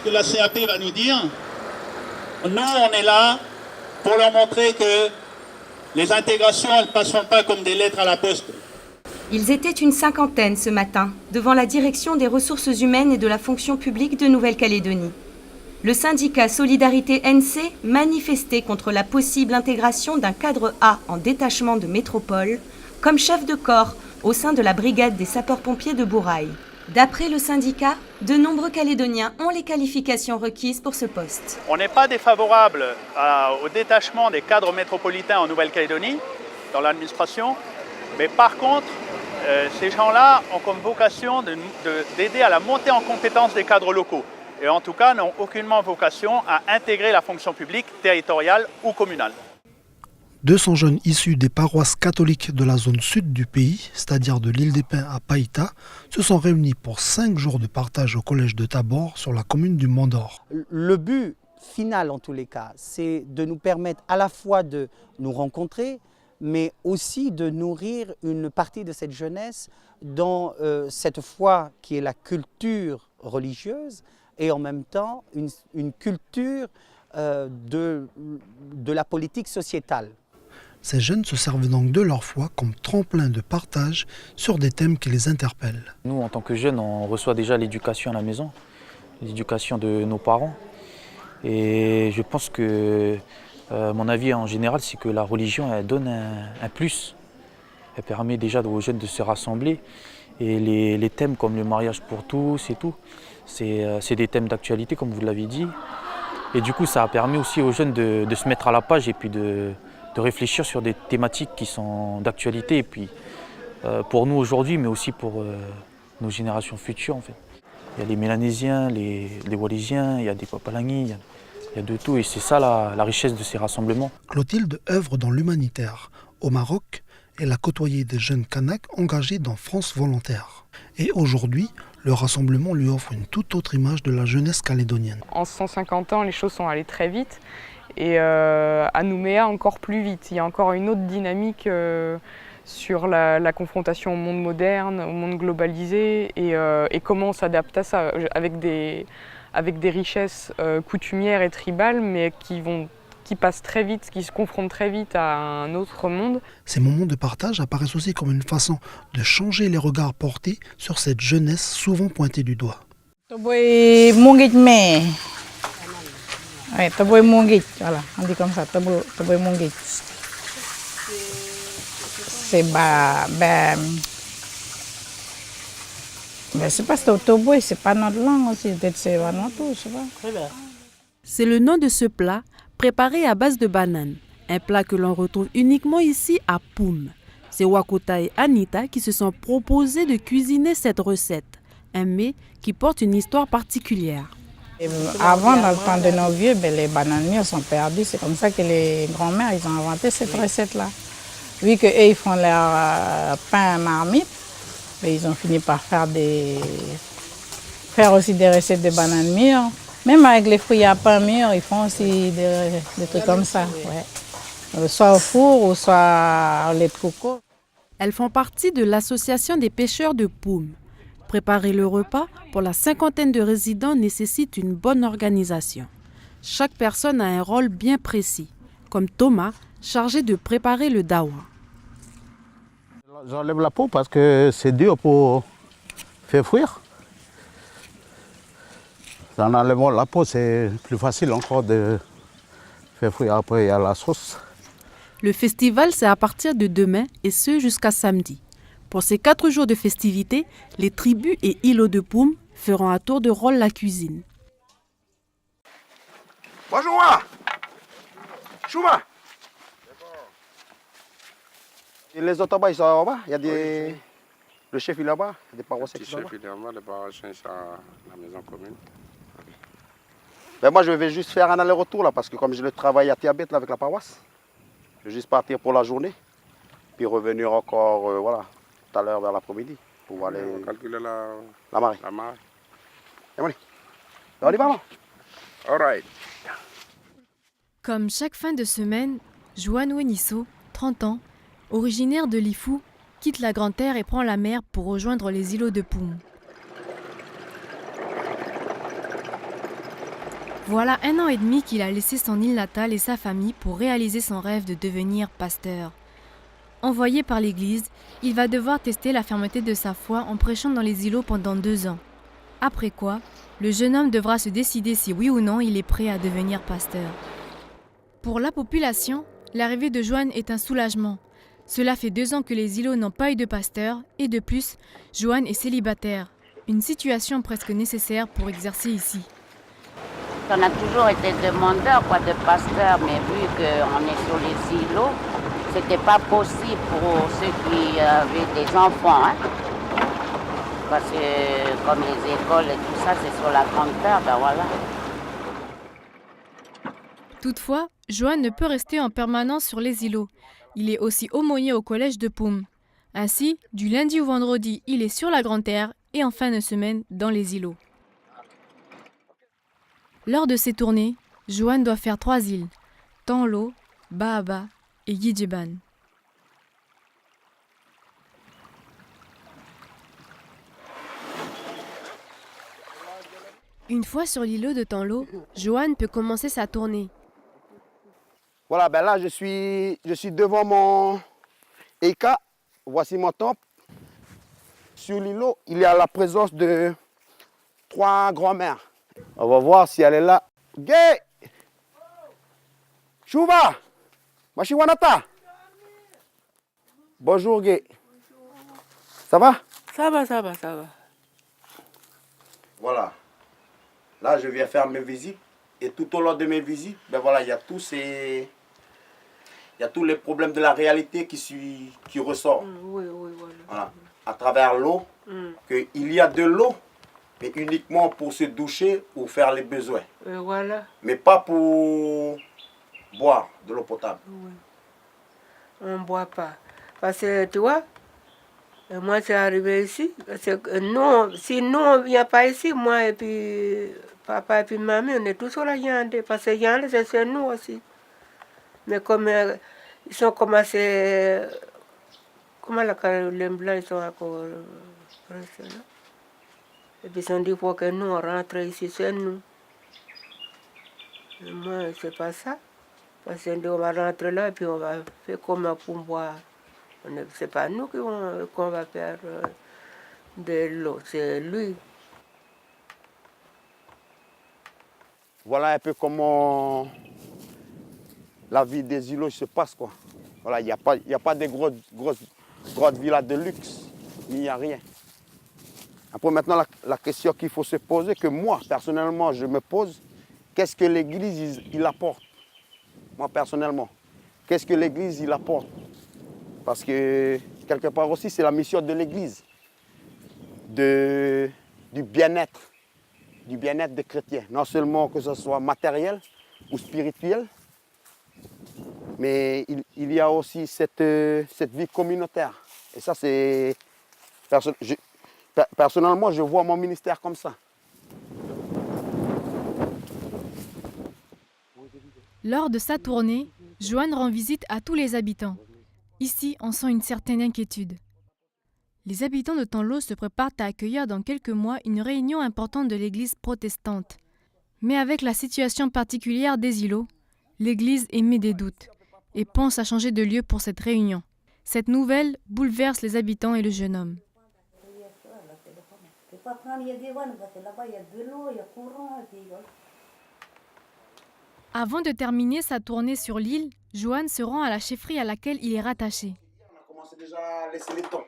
que la CAP va nous dire. Nous, on est là pour leur montrer que les intégrations, elles ne passeront pas comme des lettres à la poste. Ils étaient une cinquantaine ce matin, devant la direction des ressources humaines et de la fonction publique de Nouvelle-Calédonie. Le syndicat Solidarité NC manifestait contre la possible intégration d'un cadre A en détachement de métropole comme chef de corps au sein de la brigade des sapeurs-pompiers de Bourail. D'après le syndicat, de nombreux Calédoniens ont les qualifications requises pour ce poste. On n'est pas défavorable au détachement des cadres métropolitains en Nouvelle-Calédonie, dans l'administration, mais par contre, ces gens-là ont comme vocation d'aider à la montée en compétence des cadres locaux et en tout cas n'ont aucunement vocation à intégrer la fonction publique territoriale ou communale. 200 jeunes issus des paroisses catholiques de la zone sud du pays, c'est-à-dire de l'île des Pins à Païta, se sont réunis pour 5 jours de partage au collège de Tabor sur la commune du Mont-d'Or. Le but final en tous les cas, c'est de nous permettre à la fois de nous rencontrer, mais aussi de nourrir une partie de cette jeunesse dans cette foi qui est la culture religieuse et en même temps une culture de la politique sociétale. Ces jeunes se servent donc de leur foi comme tremplin de partage sur des thèmes qui les interpellent. Nous, en tant que jeunes, on reçoit déjà l'éducation à la maison, l'éducation de nos parents. Et je pense que mon avis en général, c'est que la religion, elle donne un plus. Elle permet déjà aux jeunes de se rassembler. Et les thèmes comme le mariage pour tous et tout, c'est des thèmes d'actualité, comme vous l'avez dit. Et du coup, ça a permis aussi aux jeunes de se mettre à la page et puis de réfléchir sur des thématiques qui sont d'actualité. Et puis pour nous aujourd'hui, mais aussi pour nos générations futures en fait. Il y a les Mélanésiens, les Wallisiens, il y a des Papalangis, il y a de tout. Et c'est ça la richesse de ces rassemblements. Clotilde œuvre dans l'humanitaire. Au Maroc, elle a côtoyé des jeunes Kanaks engagés dans France Volontaire. Et aujourd'hui, le rassemblement lui offre une toute autre image de la jeunesse calédonienne. En 150 ans, les choses sont allées très vite. Et à Nouméa, encore plus vite. Il y a encore une autre dynamique sur la confrontation au monde moderne, au monde globalisé, et comment on s'adapte à ça, avec des richesses coutumières et tribales, mais qui passent très vite, qui se confrontent très vite à un autre monde. Ces moments de partage apparaissent aussi comme une façon de changer les regards portés sur cette jeunesse souvent pointée du doigt. Ouais, taboy mongit, voilà, on dit comme ça, taboy mongit. C'est c'est pas taboy, c'est pas notre langue aussi, peut-être c'est notre, je sais pas. C'est le nom de ce plat préparé à base de bananes, un plat que l'on retrouve uniquement ici à Poum. C'est Wakota et Anita qui se sont proposés de cuisiner cette recette, un mets qui porte une histoire particulière. Et avant, dans le temps de nos vieux, les bananes mûres sont perdues. C'est comme ça que les grands-mères ils ont inventé cette recette-là. Vu qu'eux, ils font leur pain à marmite, ils ont fini par faire aussi des recettes de bananes mûres. Même avec les fruits à pain mûrs, ils font aussi des trucs comme ça. Ouais. Soit au four ou soit au lait de coco. Elles font partie de l'association des pêcheurs de Poum. Préparer le repas pour la cinquantaine de résidents nécessite une bonne organisation. Chaque personne a un rôle bien précis, comme Thomas, chargé de préparer le dawa. J'enlève la peau parce que c'est dur pour faire frire. En enlevant la peau, c'est plus facile encore de faire frire. Après, il y a la sauce. Le festival, c'est à partir de demain et ce jusqu'à samedi. Pour ces 4 jours de festivités, les tribus et îlots de Poum feront à tour de rôle la cuisine. Bonjour. Chouba. Les autres là-bas, ils sont là-bas. Il y a des... Le chef il est là-bas, il y a des paroissiens qui sont là-bas. Le chef il est là-bas, les paroissiens sont à la maison commune. Ben moi je vais juste faire un aller-retour là, parce que comme je le travaille à Tiabet là, avec la paroisse, je vais juste partir pour la journée, puis revenir encore voilà, tout à l'heure vers l'après-midi pour aller calculer la marée. La marée. Et voilà. On y va là. All right. Comme chaque fin de semaine, Joanne Wenisso, 30 ans, originaire de Lifou, quitte la Grande Terre et prend la mer pour rejoindre les îlots de Poum. Voilà 1 an et demi qu'il a laissé son île natale et sa famille pour réaliser son rêve de devenir pasteur. Envoyé par l'Église, il va devoir tester la fermeté de sa foi en prêchant dans les îlots pendant 2 ans. Après quoi, le jeune homme devra se décider si oui ou non il est prêt à devenir pasteur. Pour la population, l'arrivée de Joanne est un soulagement. Cela fait 2 ans que les îlots n'ont pas eu de pasteur et de plus, Joanne est célibataire. Une situation presque nécessaire pour exercer ici. On a toujours été demandeur de pasteur, mais vu qu'on est sur les îlots, c'était pas possible pour ceux qui avaient des enfants. Hein? Parce que comme les écoles et tout ça, c'est sur la grande terre, ben voilà. Toutefois, Joanne ne peut rester en permanence sur les îlots. Il est aussi aumônier au collège de Poum. Ainsi, du lundi au vendredi, il est sur la grande terre et en fin de semaine dans les îlots. Lors de ses tournées, Joanne doit faire 3 îles, Tanlo, Bahaba et Yidjeban. Une fois sur l'îlot de Tanlo, Joanne peut commencer sa tournée. Voilà, ben là je suis devant mon Eka. Voici mon temple. Sur l'îlot, il y a la présence de 3 grand-mères. On va voir si elle est là. Gay! Chouva! Machiwanata! Bonjour, Gay. Ça va? Ça va, ça va, ça va. Voilà. Là, je viens faire mes visites. Et tout au long de mes visites, ben voilà, il y a tous les problèmes de la réalité qui ressortent. Oui, oui, voilà. Voilà. À travers l'eau, qu'il y a de l'eau, mais uniquement pour se doucher ou faire les besoins. Voilà. Mais pas pour boire de l'eau potable. Oui. On ne boit pas. Parce que tu vois, moi c'est arrivé ici. Parce que nous, si nous on ne vient pas ici, moi et puis papa et puis mamie, on est tous sur la Yande. Parce que Yande, c'est nous aussi. Mais comme ils sont commencés. Comment les blancs ils sont encore restés là? Et puis ils ont dit qu'il faut que nous on rentre ici, c'est nous. Et moi, c'est pas ça. Parce qu'on dit on va rentrer là et puis on va faire comme pour boire. C'est pas nous qu'on va faire de l'eau, c'est lui. Voilà un peu comment la vie des îlots se passe, quoi. Voilà, il n'y a pas de grosses villas de luxe, il n'y a rien. Après maintenant, la question qu'il faut se poser, que moi, personnellement, je me pose, qu'est-ce que l'Église, il apporte? Moi, personnellement, qu'est-ce que l'Église, il apporte? Parce que, quelque part aussi, c'est la mission de l'Église, du bien-être des chrétiens. Non seulement que ce soit matériel ou spirituel, mais il y a aussi cette vie communautaire. Et ça, c'est... Personnellement, je vois mon ministère comme ça. Lors de sa tournée, Joanne rend visite à tous les habitants. Ici, on sent une certaine inquiétude. Les habitants de Tanlo se préparent à accueillir dans quelques mois une réunion importante de l'église protestante. Mais avec la situation particulière des îlots, l'église émet des doutes et pense à changer de lieu pour cette réunion. Cette nouvelle bouleverse les habitants et le jeune homme. Avant de terminer sa tournée sur l'île, Joanne se rend à la chefferie à laquelle il est rattaché. On a commencé déjà à laisser les temps.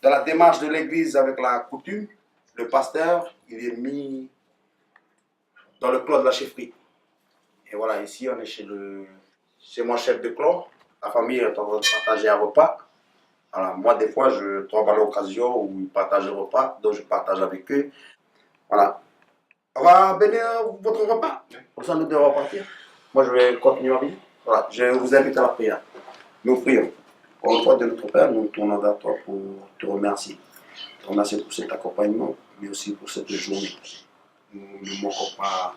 Dans la démarche de l'église avec la coutume, le pasteur, il est mis dans le clan de la chefferie. Et voilà, ici on est chez mon chef de clan. La famille est en train de partager un repas. Voilà, moi, des fois, je trouve à l'occasion où ils partagent le repas, donc je partage avec eux. Voilà. On va bénir votre repas. Pour ça, nous devons repartir. Moi, je vais continuer ma vie. Voilà, je vous invite à la prière. Nous prions. Pour une fois de notre Père, nous tournons vers toi pour te remercier. Te remercier pour cet accompagnement, mais aussi pour cette journée. Nous ne manquons pas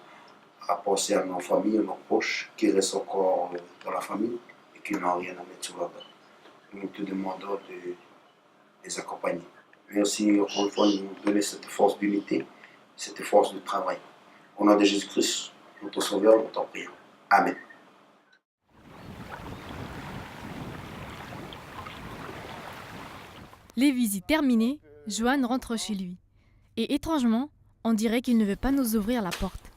à penser à nos familles, à nos proches qui restent encore dans la famille et qui n'ont rien à mettre sur la table. Nous te demandons de les accompagner. Mais aussi, encore une fois, nous donner cette force d'unité, cette force de travail. Au nom de Jésus-Christ, notre Sauveur, nous t'en prions. Amen. Les visites terminées, Johan rentre chez lui. Et étrangement, on dirait qu'il ne veut pas nous ouvrir la porte.